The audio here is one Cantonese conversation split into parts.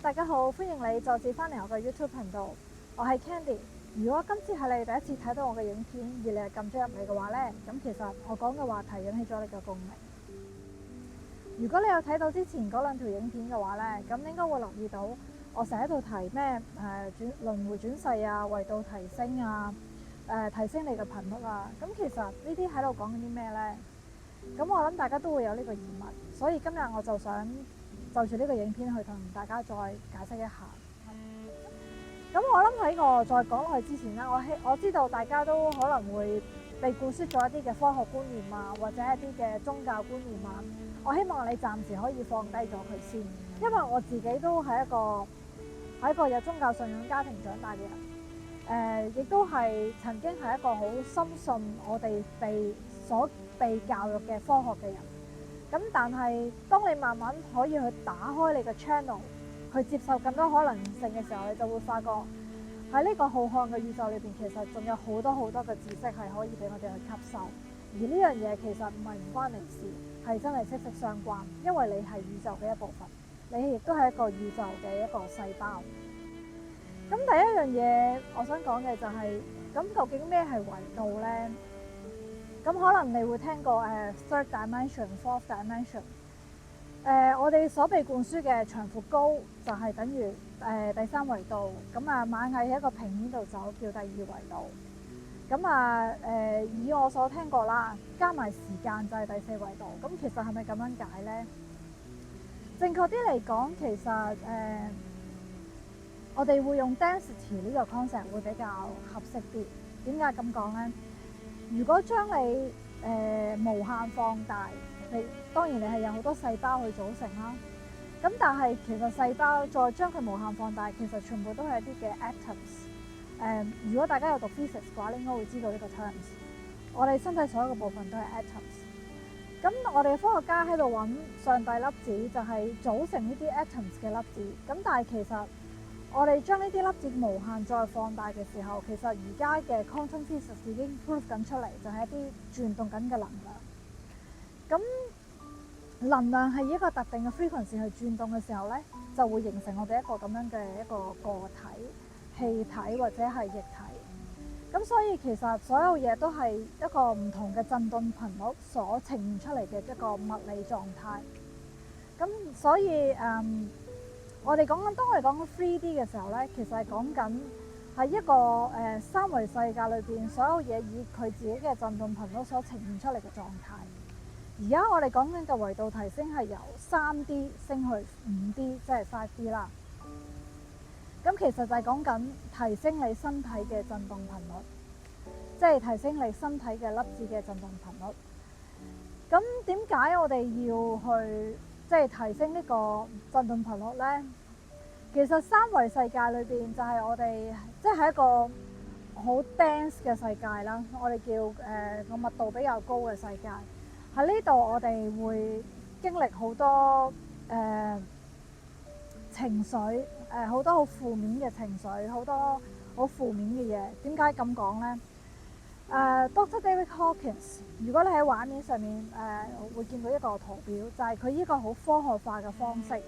大家好，歡迎你再次翻嚟我嘅 YouTube 頻道，我係 Candy。如果今次係你第一次睇到我嘅影片，而你係撳咗入嚟嘅話呢，咁其實我講嘅話題引起咗你嘅共鳴。如果你有睇到之前嗰兩條影片嘅話呢，咁應該會留意到我成日喺度提咩輪迴轉世啊、維度提升啊、提升你嘅頻率啊。咁其實呢啲喺度講緊啲咩呢？咁我諗大家都會有呢個疑問，所以今日我就想就住呢個影片去同大家再解釋一下。咁我諗喺我再講落去之前咧，我知道大家都可能會被灌輸咗一啲嘅科學觀念啊，或者一啲嘅宗教觀念啊。我希望你暫時可以放低咗佢先，因為我自己都係一個有宗教信仰家庭長大嘅人，亦都係曾經係一個好深信我哋被教育嘅科學嘅人。咁但係當你慢慢可以去打開你嘅 channel， 去接受更多可能性嘅時候，你就會發覺喺呢個浩瀚嘅宇宙裏邊，其實仲有好多好多嘅知識係可以俾我哋去吸收。而呢樣嘢其實唔關你事，係真係息息相關，因為你係宇宙嘅一部分，你亦都係一個宇宙嘅一個細胞。咁第一樣嘢我想講嘅就係，咁究竟咩係維度呢？咁可能你會聽過third dimension、fourth dimension。我哋所被灌輸嘅長闊高就係等於第三維度。咁啊，螞蟻喺一個平面度走叫第二維度。咁啊以我所聽過啦，加埋時間就係第四維度。咁其實係咪咁樣解呢？正確啲嚟講，其實我哋會用 density 呢個 concept 會比較合適啲。點解咁講呢？如果將你無限放大，當然你係有好多細胞去組成啦。咁但係其實細胞再將佢無限放大，其實全部都係一啲嘅 atoms。如果大家有讀 physics 嘅話，你應該會知道呢個 terms。我哋身體所有嘅部分都係 atoms。咁我哋科學家喺度揾上帝粒子，就係組成呢啲 atoms 嘅粒子。咁但係其實我哋將呢啲粒子無限再放大嘅時候，其實而家嘅 quantum physics 已經 prove 緊出嚟，就係一啲轉動緊嘅能量。咁能量係以一個特定嘅 frequency 去轉動嘅時候咧，就會形成我哋一個咁樣嘅一個個體、氣體或者係液體。咁所以其實所有嘢都係一個唔同嘅振動頻率所呈現出嚟嘅一個物理狀態。咁所以我哋當我哋講緊 3D 嘅時候咧，其實係講緊喺一個三維世界裏邊，所有嘢以佢自己嘅振動頻率所呈現出嚟嘅狀態。而家我哋講緊嘅維度提升係由 3D 升去 5D， 即係 5D 啦。咁其實就係講緊提升你身體嘅振動頻率，即係提升你身體嘅粒子嘅振動頻率。咁點解我哋要去即係提升呢個振動頻率呢？其實三維世界裏邊就係我哋即係一個好 dense 嘅世界啦，我哋叫個密度比較高嘅世界。喺呢度我哋會經歷好多情緒，好多好負面嘅情緒，好多好負面嘅嘢。點解咁講呢？Dr. David Hawkins， 如果你喺畫面上面會見到一個圖表，就係佢依個好科學化嘅方式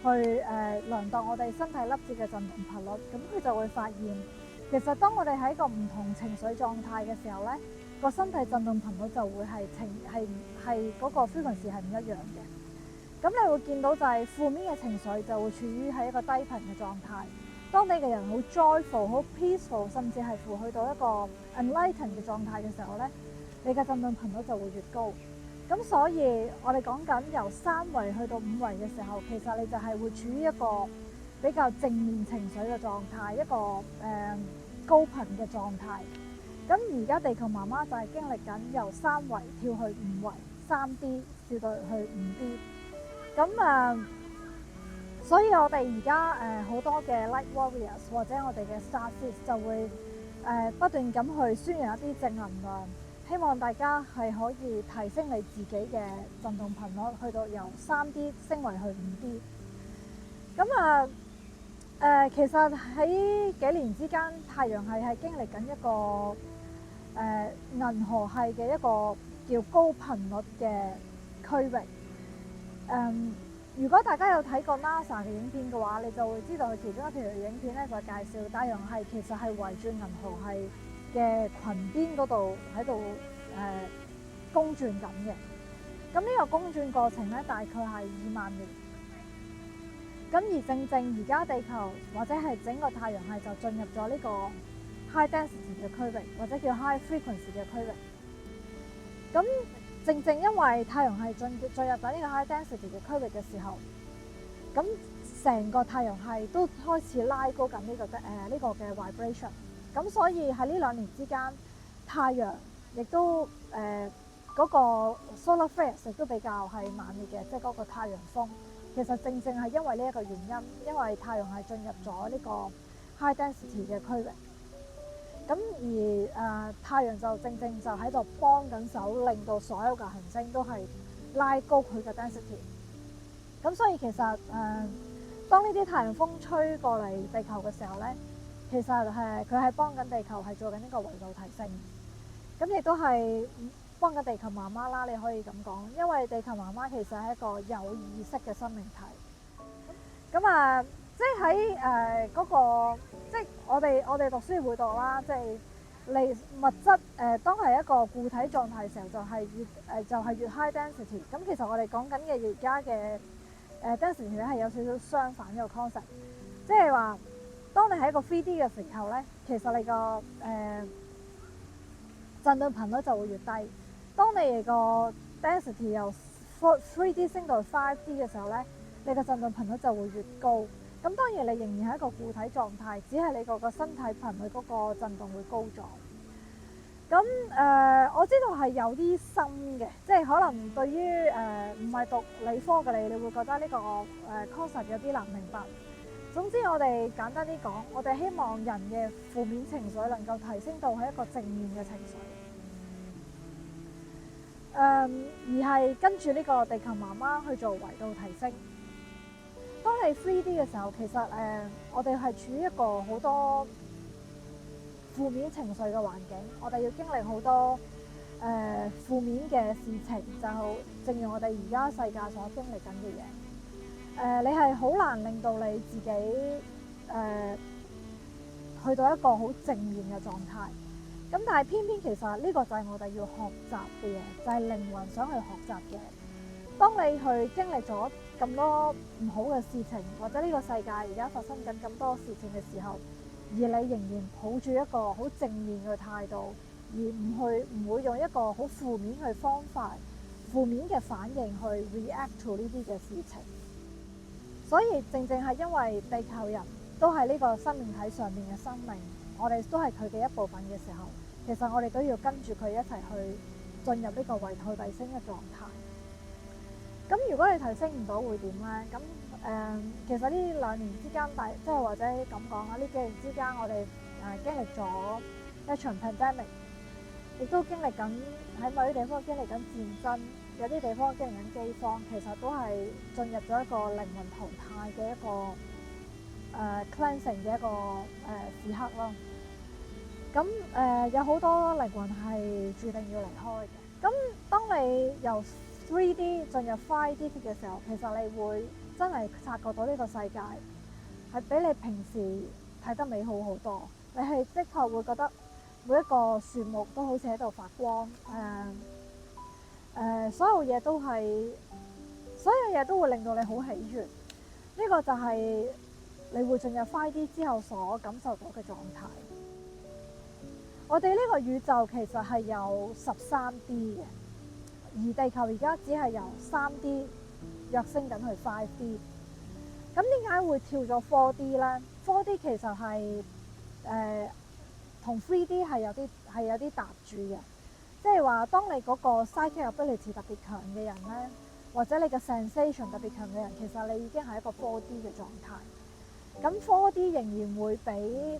去量度我哋身體粒子嘅振動頻率。咁佢就會發現，其實當我哋喺一個唔同情緒狀態嘅時候咧，個身體振動頻率就會係嗰個 frequency 係唔一樣嘅。咁你會見到就係負面嘅情緒就會處於喺一個低頻嘅狀態。當你嘅人好 joyful、好 peaceful， 甚至係乎去到一個 enlightened 嘅狀態嘅時候咧，你嘅振動頻率就會越高。咁所以我哋講緊由3維去到5維嘅時候，其實你就係會處於一個比較正面情緒嘅狀態，一個高頻嘅狀態。咁而家地球媽媽就係經歷緊由3維跳去5維，3D 跳到去5D。咁所以我哋而家好多嘅 Light Warriors 或者我哋嘅 Starseeds 就會不斷咁去宣揚一啲正能量，希望大家係可以提升你自己嘅振動頻率，去到由 3D 升為去 5D。咁其實喺幾年之間，太陽系係經歷緊一個銀河系嘅一個叫高頻率嘅區域。如果大家有睇過 NASA 嘅影片嘅話，你就會知道佢其中一條影片咧就介紹太陽系其實係圍住銀河系嘅裙邊嗰度喺度公轉緊嘅。咁呢個公轉過程咧大概係2萬年。咁而正而家地球或者係整個太陽系就進入咗呢個 high density 嘅區域，或者叫 high frequency 嘅區域。咁正因為太陽系進入緊呢個 high density 嘅區域嘅時候，咁成個太陽系都開始拉高緊呢個嘅 vibration。咁所以喺呢2年之間，太陽亦都嗰個 solar flare 亦都比較係猛烈嘅，即係嗰個太陽風。其實正係因為呢一個原因，因為太陽系進入咗呢個 high density 嘅區域。咁而太陽就正就喺度幫緊手，令到所有嘅行星都係拉高佢嘅 density。咁所以其實當呢啲太陽風吹過嚟地球嘅時候咧，其實佢係幫緊地球係做緊呢個維度提升。咁亦都係幫緊地球媽媽啦，你可以咁講，因為地球媽媽其實係一個有意識嘅生命體。咁即係喺嗰個，即係我哋讀書會讀啦，即係你物質當係一個固體狀態嘅時候，就係越 high density。咁其實我哋講緊嘅而家嘅density 咧係有少少相反嘅 concept， 即係話當你係一個 3D 嘅時候咧，其實你個振動頻率就會越低。當你個 density 由 3D 升到 5D 嘅時候咧，你個振動頻率就會越高。咁當然你仍然係一個固體狀態，只係你個身體頻率嗰個振動會高咗。咁我知道係有啲深嘅，即係可能對於唔係讀理科嘅你會覺得呢個concept 有啲難明白。總之我哋簡單啲講，我哋希望人嘅負面情緒能夠提升到係一個正面嘅情緒。而係跟住呢個地球媽媽去做維度提升。當你 3D 嘅時候，其實我哋係處於一個好多負面情緒嘅環境，我哋要經歷好多負面嘅事情，就正如我哋而家世界所經歷緊嘅嘢。你係好難令到你自己去到一個好正面嘅狀態。咁但係偏偏其實呢個就係我哋要學習嘅嘢，就係靈魂想去學習嘅。當你去經歷咗咁多唔好嘅事情，或者呢個世界而家發生緊咁多事情嘅時候，而你仍然抱住一個好正面嘅態度，而唔會用一個好負面嘅方法、負面嘅反應去 react to 呢啲嘅事情。所以正係因為地球人都係呢個生命體上面嘅生命，我哋都係佢嘅一部分嘅時候，其實我哋都要跟住佢一齊去進入呢個維度提升嘅狀態。咁如果你提升唔到會點咧？咁其實呢2年之間，即係或者咁講啦，呢幾年之間，我哋經歷咗一場 pandemic， 亦都經歷緊喺某啲地方經歷緊戰爭，有啲地方經歷緊饑荒，其實都係進入咗一個靈魂淘汰嘅一個cleansing 嘅一個時刻咯。咁有好多靈魂係注定要離開嘅。咁當你由 3D 進入 5D 嘅時候，其實你會真係察覺到呢個世界係比你平時睇得美好好多。你係的確會覺得每一個樹木都好似喺度發光，所有嘢都會令到你好喜悅。呢個就係你會進入 5D 之後所感受到嘅狀態。我哋呢個宇宙其實係有13D 嘅。而地球而家只係由 3D 躍升緊去 5D。咁點解會跳咗 4D 咧？ 4D 其實係同 3D 係有啲搭住嘅，即係話當你嗰個 psychic ability 特別強嘅人咧，或者你嘅 sensation 特別強嘅人，其實你已經係一個 4D 嘅狀態。咁 4D 仍然會俾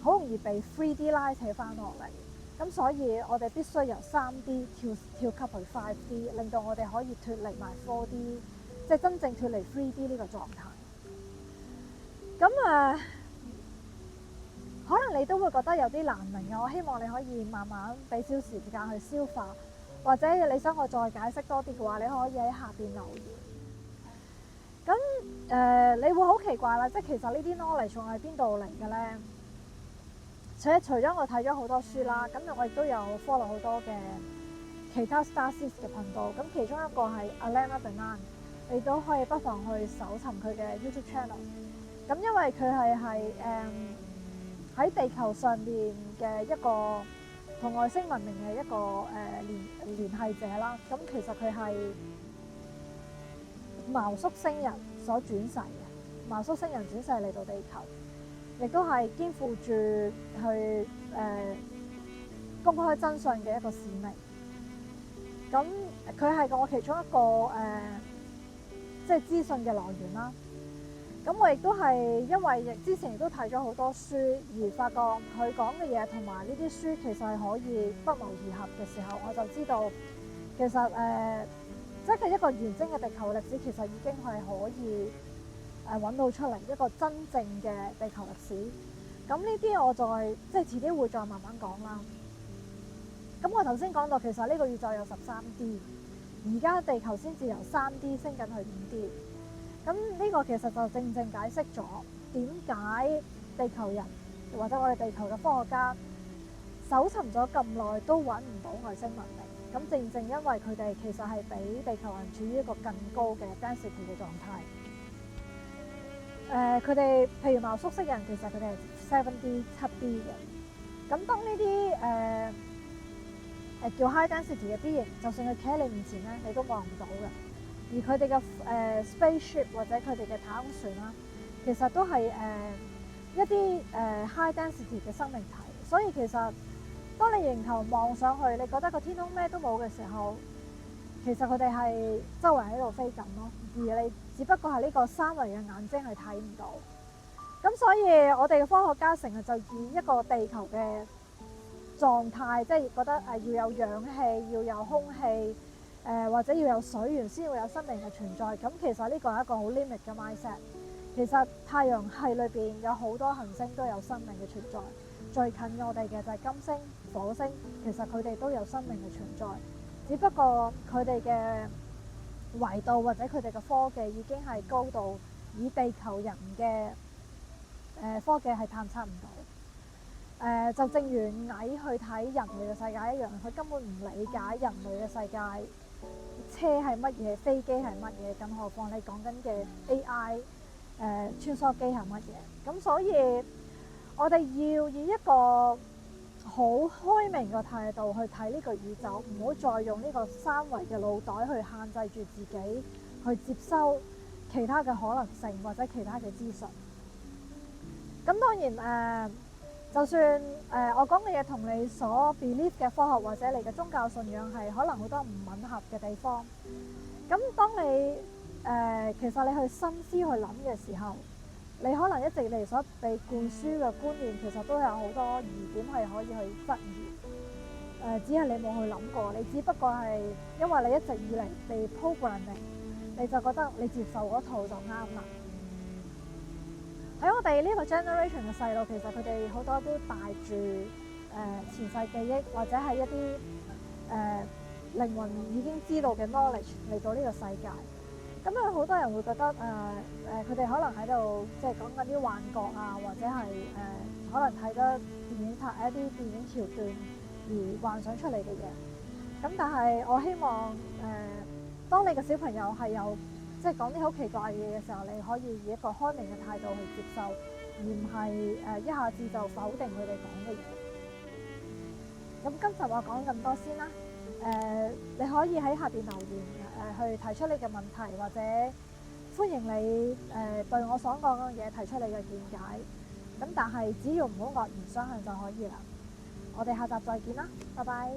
好容易被 3D 拉扯翻落嚟。咁所以我哋必須由 3D 跳級去 5D， 令到我哋可以脫離埋 4D， 即係真正脫離 3D 呢個狀態。咁可能你都會覺得有啲難明啊，我希望你可以慢慢俾少時間去消化，或者你想我再解釋多啲嘅話，你可以喺下邊留言。你會好奇怪啦，即係其實呢啲 knowledge 係邊度嚟嘅咧？除咗我睇咗好多書啦，咁我亦都有 follow 好多嘅其他 Starseeds 嘅頻道，咁其中一個係 Alana Banan， 你都可以不妨去搜尋佢嘅 YouTube channel。咁因為佢係喺地球上面嘅一個同外星文明嘅一個聯繫者啦。咁其實佢係昴宿星人所轉世嘅，昴宿星人轉世嚟到地球。亦都係肩負住去公開真相嘅一個使命。咁佢係我其中一個即係資訊嘅來源啦。咁我亦都係因為之前亦都睇咗好多書，而發覺佢講嘅嘢同埋呢啲書其實係可以不謀而合嘅時候，我就知道其實即係一個完整嘅地球歷史，其實已經係可以揾到出嚟一個真正嘅地球歷史。咁呢啲我再即係遲啲會再慢慢講啦。咁我頭先講到其實呢個宇宙有13D， 而家地球先至由3D 升緊去5D。咁呢個其實就正正解釋咗點解地球人或者我哋地球嘅科學家搜尋咗咁耐都揾唔到外星文明。咁正正因為佢哋其實係比地球人處於一個更高嘅 density 嘅狀態。佢哋譬如昴宿星人，其實佢哋係7D 嘅。咁當呢啲叫 high density 嘅 being，就算佢企喺你面前咧，你都望唔到嘅。而佢哋嘅spaceship 或者佢哋嘅太空船啦，其實都係一啲high density 嘅生命體。所以其實當你迎頭望上去，你覺得個天空咩都冇嘅時候，其實佢哋係周圍喺度飛緊咯，而你只不過係呢個三維嘅眼睛係睇唔到。咁所以我哋嘅科學家成日就以一個地球嘅狀態，即係覺得要有氧氣，要有空氣，或者要有水源先會有生命嘅存在。咁其實呢個係一個好 limit 嘅 mindset。其實太陽系裏邊有好多行星都有生命嘅存在，最近我哋嘅就係金星、火星，其實佢哋都有生命嘅存在。只不過佢哋嘅維度或者佢哋嘅科技已經係高度以地球人嘅科技係探測唔到。就正如蟻去睇人類嘅世界一樣，佢根本唔理解人類嘅世界，車係乜嘢，飛機係乜嘢，更何況你講緊嘅 AI 穿梭機係乜嘢。咁所以我哋要以一個好開明嘅態度去睇呢個宇宙，唔好再用呢個三維嘅腦袋去限制住自己去接收其他嘅可能性或者其他嘅資訊。咁當然就算我講嘅嘢同你所 believe 嘅科學或者你嘅宗教信仰係可能好多唔吻合嘅地方，咁當你其實你去深思去諗嘅時候，你可能一直嚟所被灌輸嘅觀念，其實都有好多疑點係可以去質疑。只係你冇去諗過，你只不過係因為你一直以嚟被 programming， 你就覺得你接受嗰套就啱啦。喺我哋呢個 generation 嘅細路，其實佢哋好多都帶住前世記憶，或者係一啲靈魂已經知道嘅 knowledge 嚟到呢個世界。咁有好多人會覺得佢哋可能喺度即係講緊啲幻覺啊，或者係可能睇得電影一啲電影橋段而幻想出嚟嘅嘢。咁但係我希望當你嘅小朋友係有即係講啲好奇怪嘅嘢嘅時候，你可以以一個開明嘅態度去接受，而唔係一下子就否定佢哋講嘅嘢。咁今集我講咁多先啦。你可以喺下邊留言去提出你嘅問題，或者歡迎你對我所講嘅嘢提出你嘅見解。咁但係只要唔好惡言相向就可以啦。我哋下集再見啦，拜拜。